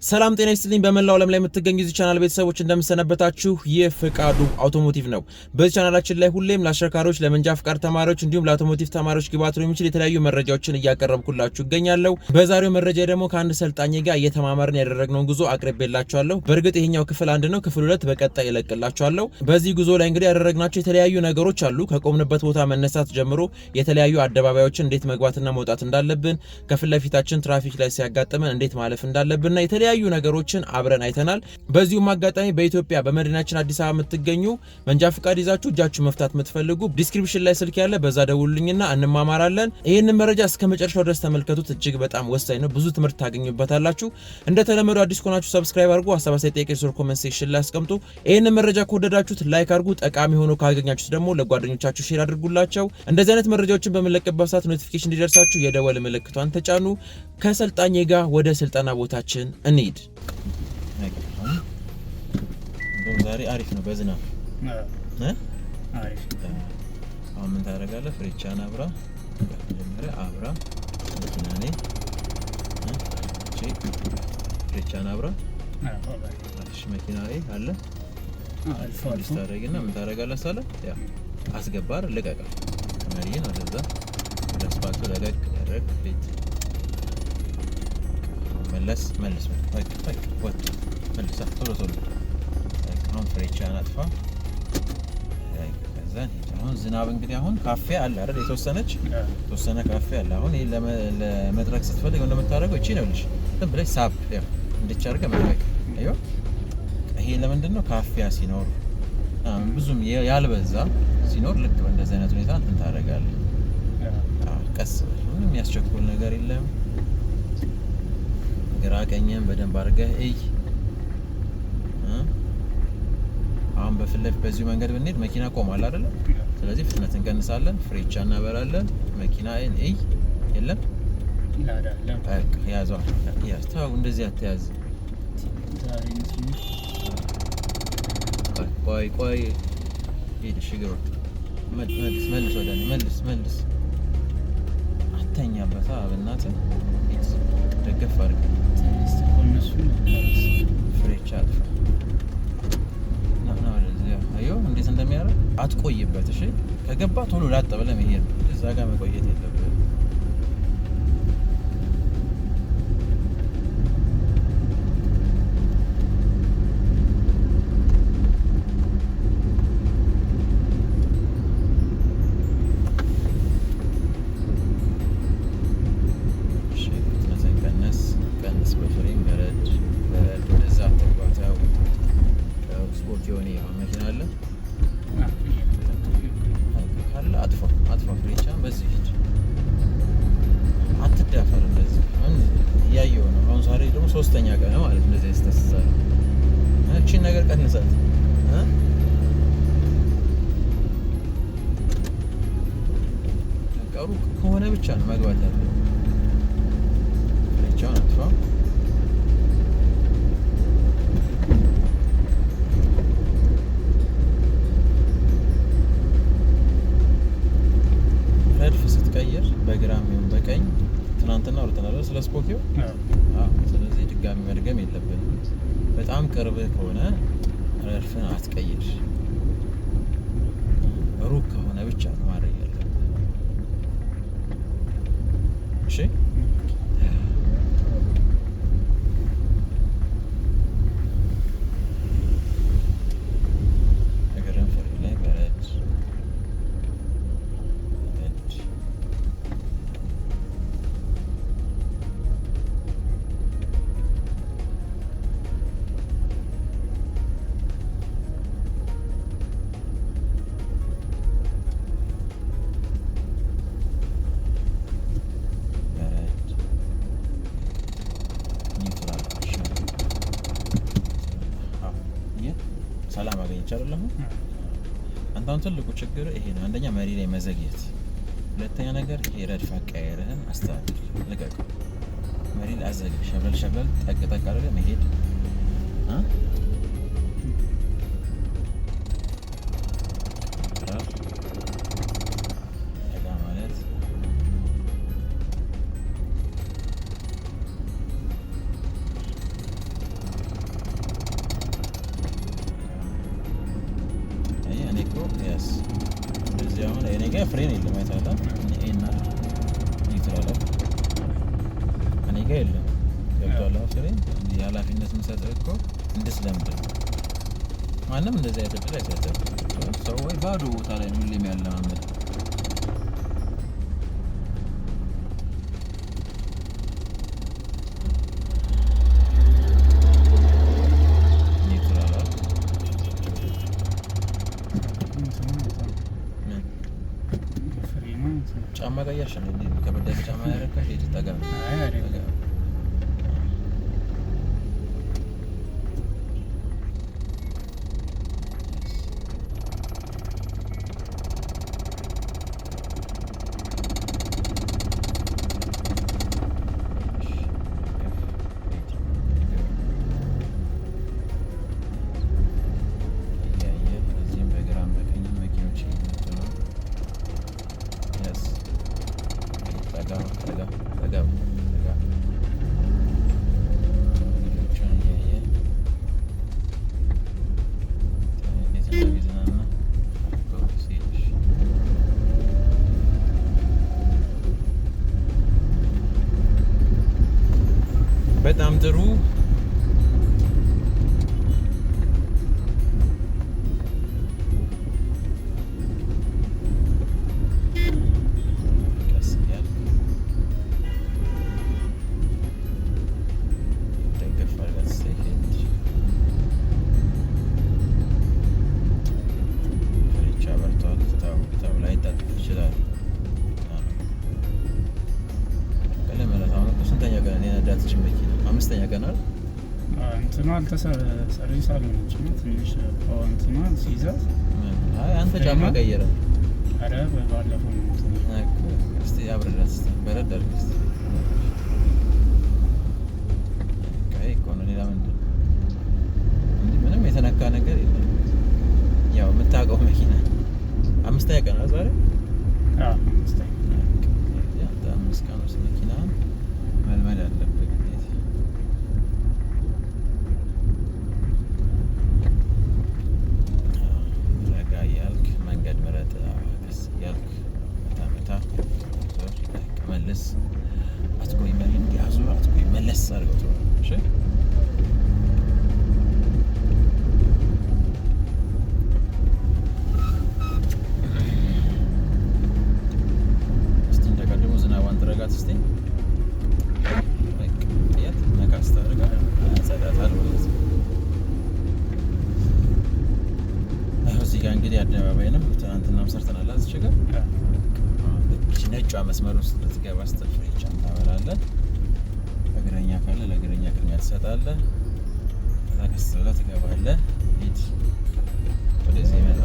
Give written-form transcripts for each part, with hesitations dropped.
ሰላም ጤና ይስጥልኝ በመላው ዓለም ላይ የምትገኙ እዚህ ቻናል ቤተሰቦች እንደምሰነበታችሁ የፍቃዱ አውቶሞቲቭ ነው። በዚህ ቻናላችን ላይ ሁሌም ለአሽከርካሪዎች ለመንጃ ፍቃድ ተማሪዎች እንዲሁም ለአውቶሞቲቭ ተማሪዎች ግብዓት ሊሆኑ የሚችል የተለያዩ መረጃዎችን እያቀረብኩላችሁ እገኛለሁ። በዛሬው መረጃ ደግሞ ከአንድ ሰልጣኝ ጋር እየተማማርን ያደረግነውን ጉዞ አቅርቤላችኋለሁ። በእርግጥ ይሄኛው ክፍል 1 ነው፣ ክፍል 2 በቀጣይ እለቅላችኋለሁ። በዚህ ጉዞ ላይ እንግዲህ ያደረግናቸው የተለያዩ ነገሮች አሉ። ከቆምንበት ቦታ መነሳት ጀምሮ የተለያዩ አደባባዮችን እንዴት መግባትና መውጣት እንዳለብን፣ ከፊት ለፊታችን ትራፊክ ላይ ሲያጋጥመን እንዴት ማለፍ እንዳለብንና የተለያዩ ነገሮችን አብረን አይተናል። በዚሁም አጋጣሚ በኢትዮጵያ በመዲናችን አዲስ አበባ የምትገኙ መንጃ ፍቃድ ይዛችሁ እጃችሁ መፍታት የምትፈልጉ ዲስክሪፕሽን ላይ ስልክ ያለ በዛ ደውሉልኝና እንማማራለን። ይህንን መረጃ እስከ መጨረሻው ድረስ ተመልከቱት። እጅግ በጣም ወሳኝ ነው። ብዙ ትምህርት ታገኙበታላችሁ። እንደተለመደው አዲስ ከሆናችሁ ሰብስክራይብ አድርጉ። ሀሳብ አስተያየት ጥያቄ ሶር ኮሜንት ሴክሽን ላይ አስቀምጡ። ይህንን መረጃ ከወደዳችሁት ላይክ አድርጉ። ጠቃሚ ሆኖ ካገኛችሁት ደግሞ ለጓደኞቻችሁ ሼር አድርጉላቸው። እንደዚህ አይነት መረጃዎችን በምንለቅበት ሰዓት ኖቲፊኬሽን እንዲደርሳችሁ የደወል ምልክቷን ተጫኑ። ከሰልጣኝ ጋር ወደ ስልጠና ቦታችን እንሂድ። ዛሬ አሪፍ ነው በዝናብ አሪፍ። አሁን ምን ታደርጋለህ? ፍሬቻን አብራ መጀመሪያ አብራ መኪናኔ ፍሬቻን አብራ መኪና አለ አልፎ ታደርግና ምን ታደርጋለህ? ሳለ ያ አስገባር ልቀቃ መሪን ወደዛ ወደ አስፋልቱ ለቀቅ ያደረግ ቤት መለስ ወጥ መልሳ ቶሎ አሁን ፍሬቻን አጥፋ። ከዛ አሁን ዝናብ እንግዲህ አሁን ካፌ አለ አይደል? የተወሰነ ካፌ አለ። አሁን ይሄ ለመድረክ ስትፈልግ እንደምታደርገው እቺ ነው ልጅ ዝም ብለሽ ሳብ ያው እንድቻርገ መድረክ አይዮ። ይሄ ለምንድን ነው ካፌያ ሲኖር ብዙም ያልበዛ ሲኖር ልክ በእንደዚህ አይነት ሁኔታ እንትን ታደርጋለህ። ቀስ ምንም የሚያስቸኩል ነገር የለም። ግራ ቀኝም በደንብ አድርገህ እይ። አሁን በፊት ለፊት በዚሁ መንገድ ብንሄድ መኪና ቆማል አይደል? ስለዚህ ፍጥነት እንቀንሳለን፣ ፍሬቻ እናበራለን። መኪና እይ የለም ይላዳለም። በቃ ያዘው ያስተው እንደዚህ አትያዝ። ቆይ ሂድ ሽግሮ መልስ ወደኔ መልስ አተኛበታ በእናትህ ደገፍ አድርግ። እነሱ ፍሬቻ አጥፋ ና ወደዚያ አየሁ እንዴት እንደሚያደርግ አትቆይበት። እሺ ከገባ ቶሎ ላጥ ብለህ መሄድ እዛ ጋር መቆየት የለብህም። አጥፋ ፍሬቻ በዚህ ሂድ። አትዳፈር። እንደዚህ እያየሁ ነው። አሁን ዛሬ ደግሞ 3ኛ ቀን ነው ማለት እንደዚህ ያስተሳሰረ እቺን ነገር ቀንሳት። ቀሩ ከሆነ ብቻ ነው መግባት ያለው። ፍሬቻውን አጥፋ። ስትቀይር በግራም ይሁን በቀኝ ትናንትና አውርተናል ስለ ስፖኪዮ። ስለዚህ ድጋሚ መድገም የለብንም። በጣም ቅርብ ከሆነ ረድፍን አትቀይር። ሩቅ ከሆነ ብቻ ነው ማድረግ ያለብን። እሺ ሰላም አገኘች አይደለም? አንተን ትልቁ ችግር ይሄ ነው። አንደኛ መሪ ላይ መዘግየት፣ ሁለተኛ ነገር ይሄ ረድፍ አቀያየርህን አስተካክል። ልቀቅ መሪ ላይ አዘግይ። ሸበል ጠቅ አድርገህ መሄድ እኔ ጋር ፍሬን የለም አይታላ እና ኒውትራል እኔ ጋር የለም ገብቷል ፍሬን የኃላፊነት የምሰጠው እኮ እንድትለምድ ማንም እንደዚህ አይነት እድል አይሰጥም ሰው ወይ ባዶ ቦታ ላይ ነው ሁሌም ያለማመድ ጫማ ቀያሽ ነው እንዴ ከበደ ጫማ ያረካሽ ይተጣጋ አይ አይደለም በጣም ጥሩ አምስተኛ ቀን አይደል እንትኑ ሰርቪስ አልሆነችም ትንሽ እንትኑ ሲይዛት አይ አንተ ጫማ ቀየረ አረ ባለፈው ነው እስቲ አብረዳስ በረድ አድርግ እስቲ ካይ ኮነ ሌላ ምንም የተነካ ነገር የለም ያው የምታውቀው መኪና አምስተኛ ቀን አይደል ዛሬ አምስተኛ ያ አምስት ቀን ነው መኪና መልመድ አለበት መለስ አትቆይ መልም ያዙ አትቆይ መለስ አድርገው እሺ እስቲ እንደቀደሙ ዝናቧን ትረጋት እስቲ ያት ነካስታ አድርጋ አጸዳታል ወይስ እዚህ ጋር እንግዲህ አደባባይንም ትናንትናም ሰርተናል እዚህ ጋር ነጯ መስመር ውስጥ ልትገባ ስትል ፍሬቻ ታበራለህ። እግረኛ ካለ ለእግረኛ ቅድሚያ ትሰጣለህ። ከዛ ቀስ ብለህ ትገባለህ። ሂድ ወደዚህ መጣ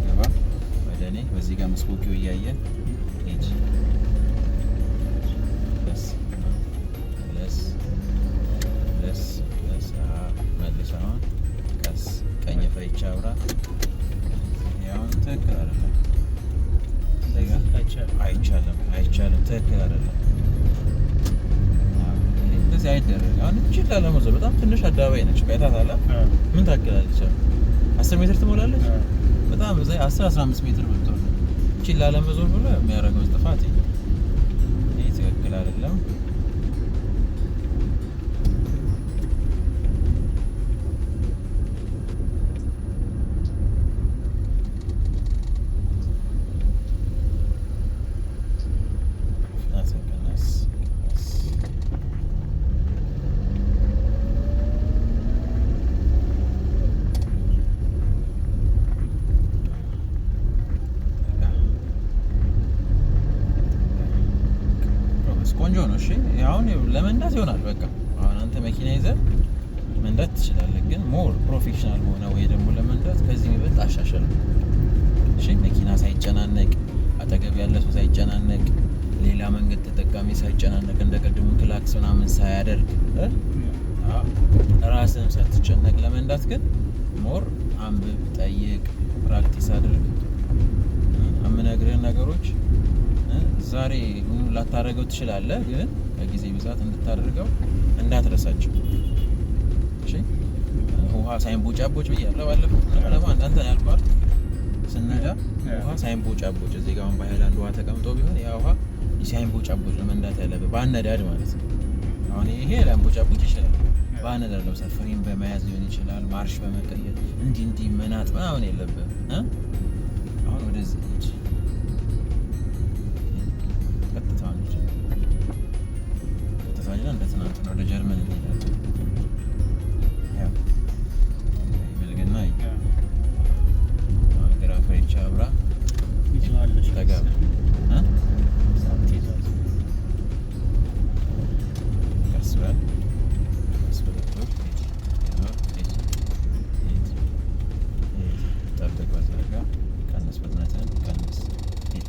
ገባ ወደ እኔ በዚህ ጋር መስኮኪው እያየ ሂድ ለስ መልስ አሁን ቀስ ቀኝ ፍሬቻ አብራ ያውን ትክክል አይደለም አይቻልም ትክክል አይደለም እንደዚህ አይደረግ አሁን እቺ ላለመዞር በጣም ትንሽ አደባባይ ነች ቀይታታላ ምን ታክላለች 10 ሜትር ትሞላለች በጣም እዛ 10-15 ሜትር ብትሆን እቺ ላለመዞር ብሎ የሚያደርገው ጥፋት ይሄ ትክክል አይደለም ቆንጆ ነው እሺ አሁን ለመንዳት ይሆናል በቃ አሁን አንተ መኪና ይዘህ መንዳት ትችላለህ ግን ሞር ፕሮፌሽናል ሆነ ወይ ደግሞ ለመንዳት ከዚህ የሚበልጥ አሻሽል እሺ መኪና ሳይጨናነቅ አጠገብ ያለ ሰው ሳይጨናነቅ ሌላ መንገድ ተጠቃሚ ሳይጨናነቅ እንደቀድሙ ክላክስ ምናምን ሳያደርግ ራስህን ሳትጨነቅ ለመንዳት ግን ሞር አንብብ ጠይቅ ፕራክቲስ አድርግ የምነግርህን ነገሮች ዛሬ ላታረገው ትችላለህ ግን በጊዜ ብዛት እንድታደርገው እንዳትረሳቸው እሺ ውሃ ሳይንቦጫቦጭ ብያለሁ ባለፈው ለማን አንተ ያልኳል ስነዳ ውሃ ሳይንቦጫቦጭ እዚህ ጋር በሃይላንድ ውሃ ተቀምጦ ቢሆን ያ ውሃ ሳይንቦጫቦጭ ነው መንዳት ያለበት በአነዳድ ማለት ነው። አሁን ይሄ ላይንቦጫቦጭ ይችላል በአነዳድ ነው። ፍሬን በመያዝ ሊሆን ይችላል፣ ማርሽ በመቀየር እንዲህ መናጥ ምናምን የለብህም። አሁን ወደዚህ ሂድ፣ ቀጥታ እንደ ትናንት ነው ወደ ጀርመን እንሄዳለን። ያው ብልግና ግራ ፍሬቻ አብራ ተጋ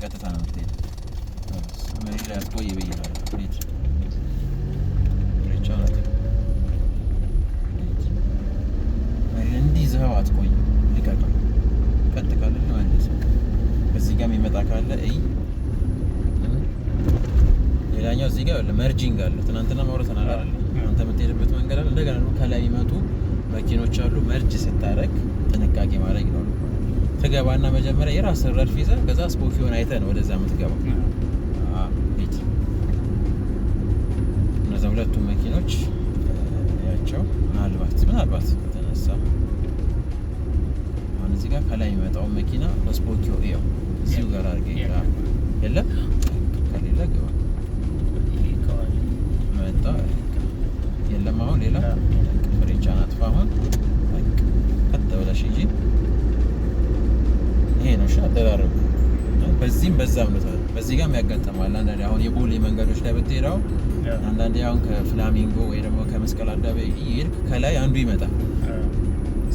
ቀጥታ ነው የምትሄድ። መሬት ላይ አትቆይ ብዬሃለሁ። ሂድ እንዲህ ይዘኸው አትቆይ፣ ልቀቀው። ቀጥ ካለ መልስ። በዚህ ጋር የሚመጣ ካለ እይ። ሌላኛው እዚህ ጋር መርጂንግ አለ። ትናንትና ማውረተናል አይደል? አንተ የምትሄድበት መንገድ አለ። እንደገና ደግሞ ከላይ የሚመጡ መኪኖች አሉ። መርጅ ስታረግ ጥንቃቄ ማድረግ ነው። ትገባና መጀመሪያ የራስህን ረድፍ ይዘህ ከዛ ስፖኪውን አይተህ ነው ወደዛ የምትገባው። እነዛ ሁለቱ መኪኖች ያቸው ምናልባት ከተነሳ አሁን እዚህ ጋር ከላይ የሚመጣው መኪና በስፖኪው ይኸው እዚሁ ጋር አድርገህ የለም ከሌለ ግባ መጣ የለም። አሁን ሌላ ፍሬቻን አጥፋ። አሁን ቀጥ ብለሽ እንጂ ይሄ ነው አደራረጉ። በዚህም በዛም ነው። በዚህ ጋር የሚያጋጥማል አንዳንዴ። አሁን የቦሌ መንገዶች ላይ ብትሄዳው አንዳንዴ አሁን ከፍላሚንጎ ወይ ደግሞ ከመስቀል አደባባይ እየሄድክ ከላይ አንዱ ይመጣል።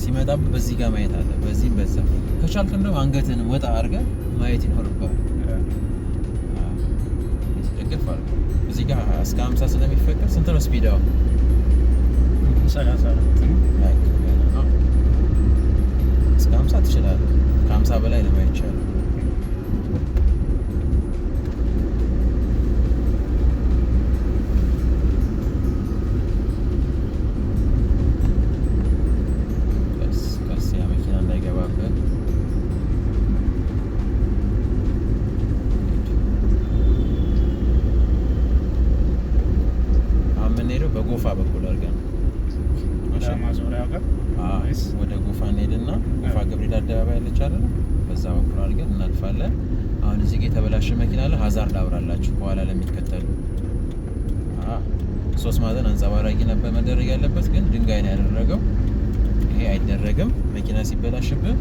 ሲመጣ በዚህ ጋር ማየት አለ። በዚህም በዛ ከቻልክ እንደውም አንገትን ወጣ አድርገህ ማየት ይኖርብሃል። ደግፍ አለ። እዚህ ጋር እስከ 50 ስለሚፈቀድ ስንት ነው ስፒድ? አሁን 34 ነው። እስከ 50 ትችላለህ። ከ50 በላይ ለማየት ይቻላል። ቀስ ያ መኪና እንዳይገባበት አሁን የምንሄደው በጎፋ በኩል አድርገን ወደ ጎፋ እንሄድና ጎፋ ገብርኤል አደባባይ ያለች አይደል? በዛ በኩል አድርገን እናልፋለን። አሁን እዚህ ጋር የተበላሸ መኪና አለ። ሀዛርድ አብራላችሁ በኋላ ለሚከተሉ 3 ማዕዘን አንጸባራቂ ነበር መደረግ ያለበት፣ ግን ድንጋይ ነው ያደረገው። ይሄ አይደረግም። መኪና ሲበላሽብህ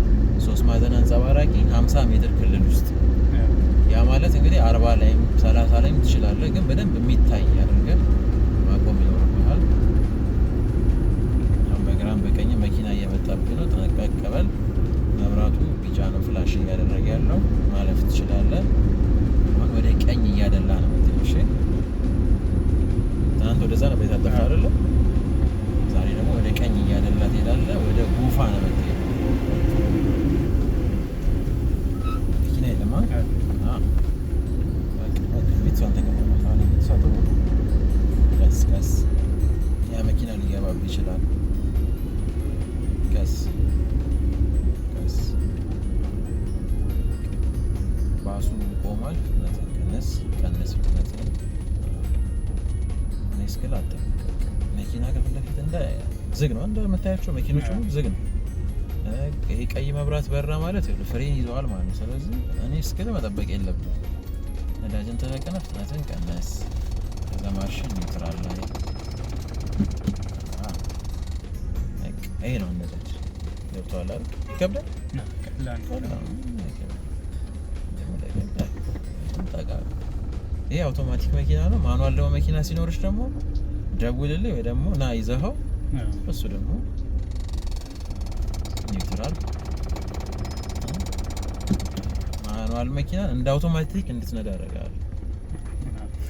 3 ማዕዘን አንጸባራቂ 50 ሜትር ክልል ውስጥ ያ ማለት እንግዲህ 40 ላይም 30 ላይም ትችላለህ፣ ግን በደንብ የሚታይ አድርገህ ማቆም ይኖርብሃል። በግራም በቀኝ መኪና እየመጣብህ ነው። ጥንቃቄ ቀበል። መብራቱ ቢጫ ነው ፍላሽ እያደረገ ያለው። ማለፍ ትችላለህ። አሁን ወደ ቀኝ እያደላ ነው። እሺ ትናንት ወደዛ ነበር የታጠፈው አይደለ? ዛሬ ደግሞ ወደ ቀኝ እያደላ ትሄዳለህ። ወደ ጎፋ ነው የምትሄደው። መኪና የለም። ቀስ ያ መኪና ሊገባብህ ይችላል። ቀስ ባሱ ቆሟል። ፍጥነትን ቀንስ ፍጥነትን። እኔ እስክል አጠብቅ። መኪና ከፊት ለፊት ዝግ ነው እንደምታያቸው መኪኖች ሁሉ ዝግ ነው። ይሄ ቀይ መብራት በራ ማለት ፍሬን ይዘዋል ማለት ነው። ስለዚህ እኔ እስክል መጠበቅ የለብንም። ነዳጅን ተጠቅመህ ፍጥነትን ቀንስ። ከዛ ማርሽን ኒውትራል ላይ ይሄ ነው ነዳጅ። ገብቶሃል አይደል? ይከብዳል። ይሄ አውቶማቲክ መኪና ነው። ማኑዋል ደግሞ መኪና ሲኖርሽ ደግሞ ደውልልኝ ወይ ደግሞ ና ይዘኸው። እሱ ደግሞ ኒውትራል። ማኑዋል መኪና እንደ አውቶማቲክ እንድትነዳ ያደርጋል።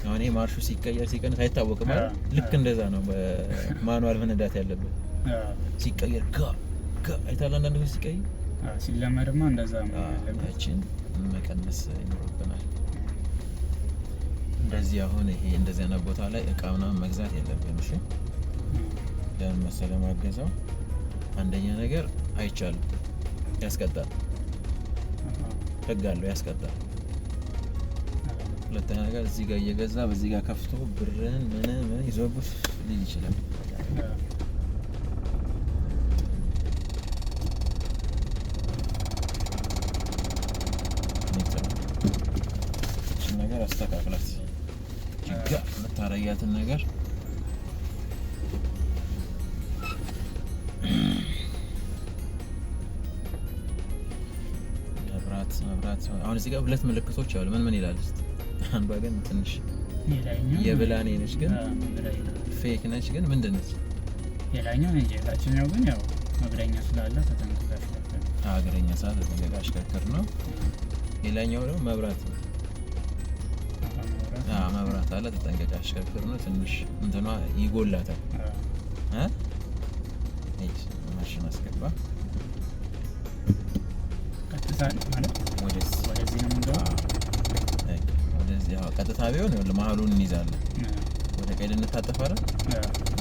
አሁን ይሄ ማርሹ ሲቀየር ሲቀንስ አይታወቅም አይደል? ልክ እንደዛ ነው በማኑዋል መነዳት ያለበት። ሲቀየር አይታል። አንዳንድ ጊዜ ሲቀየር ሲለመድማ እንደዛ ነው ያለበችን መቀነስ ይኖርብናል። እንደዚህ አሁን ይሄ እንደዚህ አይነት ቦታ ላይ እቃ ምናምን መግዛት የለብንም። እሺ ለምን መሰለህ ማገዛው? አንደኛ ነገር አይቻልም፣ ያስቀጣል። ህግ አለው ያስቀጣል። ሁለተኛ ነገር እዚህ ጋር እየገዛ በዚህ ጋር ከፍቶ ብርን ምን ይዞብህ ሊል ይችላል። ነገር አስተካክላት ጅጋ መታረያትን ነገር መብራት አሁን እዚህ ጋር ሁለት ምልክቶች አሉ። ምን ይላል እስቲ? አንዷ ግን ትንሽ የብላኔ ነች፣ ግን ፌክ ነች። ግን ምንድን ነች? የላኛው ነች። የታችኛው ግን ያው እግረኛ ስላለ ተጠንቅቀህ አሽከርክር። እግረኛ ስላለ ተጠንቅቀህ አሽከርክር ነው። የላኛው ደግሞ መብራት ነው። መብራት አለ፣ ተጠንቅቀህ አሽከርክር ነው። ትንሽ እንትኗ ይጎላታል። ማሽን አስገባ። ቀጥታ ማለት ወደዚህ ነው የምንገባው። ወደዚህ ቀጥታ ቢሆን ይኸውልህ መሀሉን እንይዛለን። ወደ ቀኝ ልንታጠፍ አይደል?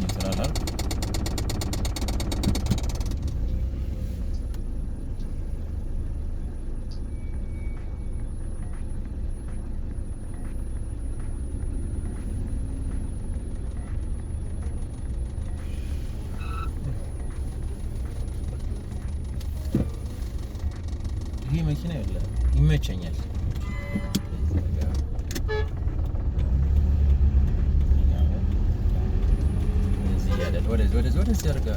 ይስራል አይደል? ይሄ መኪና ይመቸኛል። ወደዚህ አድርጋ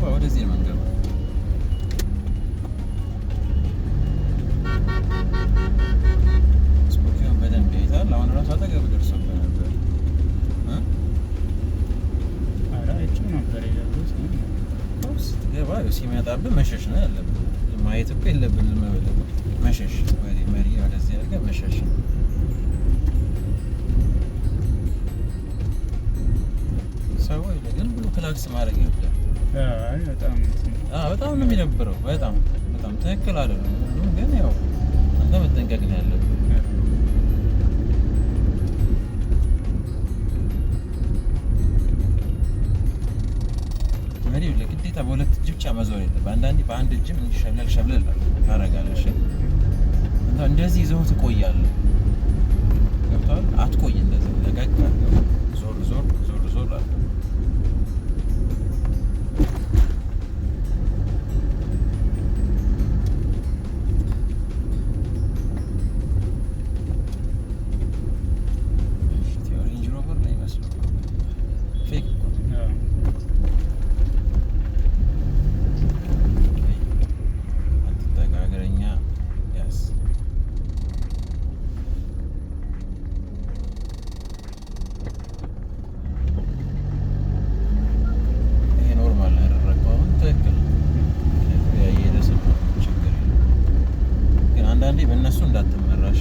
ወደዚህ ነው የምንገባው። ስፖኪውን በደንብ ይይዛል። አሁን እራሱ አጠገብ ደርሶብህ ነበር። ስትገባ ሲመጣብህ መሸሽ ነው ያለብህ። ማየት እኮ የለብን። ዝም ብለህ መሸሽ፣ መሪ ወደዚህ አድርገህ መሸሽ። ሰው ግን ብሎ ክላክስ ማድረግ ይወዳል። በጣም ነው የሚደብረው። በጣም ትክክል አይደለም። ግን ያው አንተ መጠንቀቅ ነው ያለብህ። ግዴታ በሁለት እጅ ብቻ መዞር የለብህ። አንዳንዴ በአንድ እጅም ሸብለል ታደርጋለህ። እንደዚህ ይዘው ትቆያለህ። ገብቶሃል? አትቆይ። እንደዚህ ለቀቅ ዞር አለ። ሬንጅ ሮቨር ነው ይመስለው። ፌክ በእነሱ እንዳትመራሽ።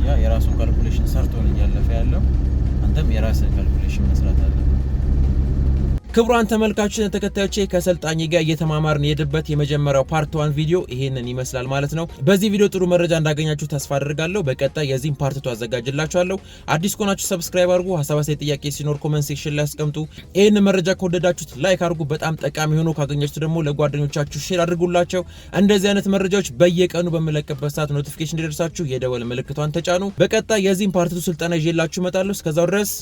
ያ የራሱን ካልኩሌሽን ሰርቶ ነው እያለፈ ያለው። አንተም የራስን ካልኩሌሽን መስራት አለብህ። ክቡራን ተመልካቾችና ተከታዮቼ ከሰልጣኝ ጋር እየተማማርን የሄድበት የመጀመሪያው ፓርት 1 ቪዲዮ ይሄንን ይመስላል ማለት ነው። በዚህ ቪዲዮ ጥሩ መረጃ እንዳገኛችሁ ተስፋ አደርጋለሁ። በቀጣይ የዚህን ፓርት 2 አዘጋጅላችኋለሁ። አዲስ ከሆናችሁ ሰብስክራይብ አድርጉ። ሐሳብ አስተያየት፣ ጥያቄ ሲኖር ኮሜንት ሴክሽን ላይ አስቀምጡ። ይሄን መረጃ ከወደዳችሁት ላይክ አድርጉ። በጣም ጠቃሚ ሆኖ ካገኛችሁት ደግሞ ለጓደኞቻችሁ ሼር አድርጉላቸው። እንደዚህ አይነት መረጃዎች በየቀኑ በመለቀበት ሰዓት ኖቲፊኬሽን እንዲደርሳችሁ የደወል ምልክቷን ተጫኑ። በቀጣይ የዚህን ፓርት 2 ስልጠና ይዤላችሁ እመጣለሁ። እስከዛው ድረስ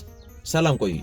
ሰላም ቆዩ።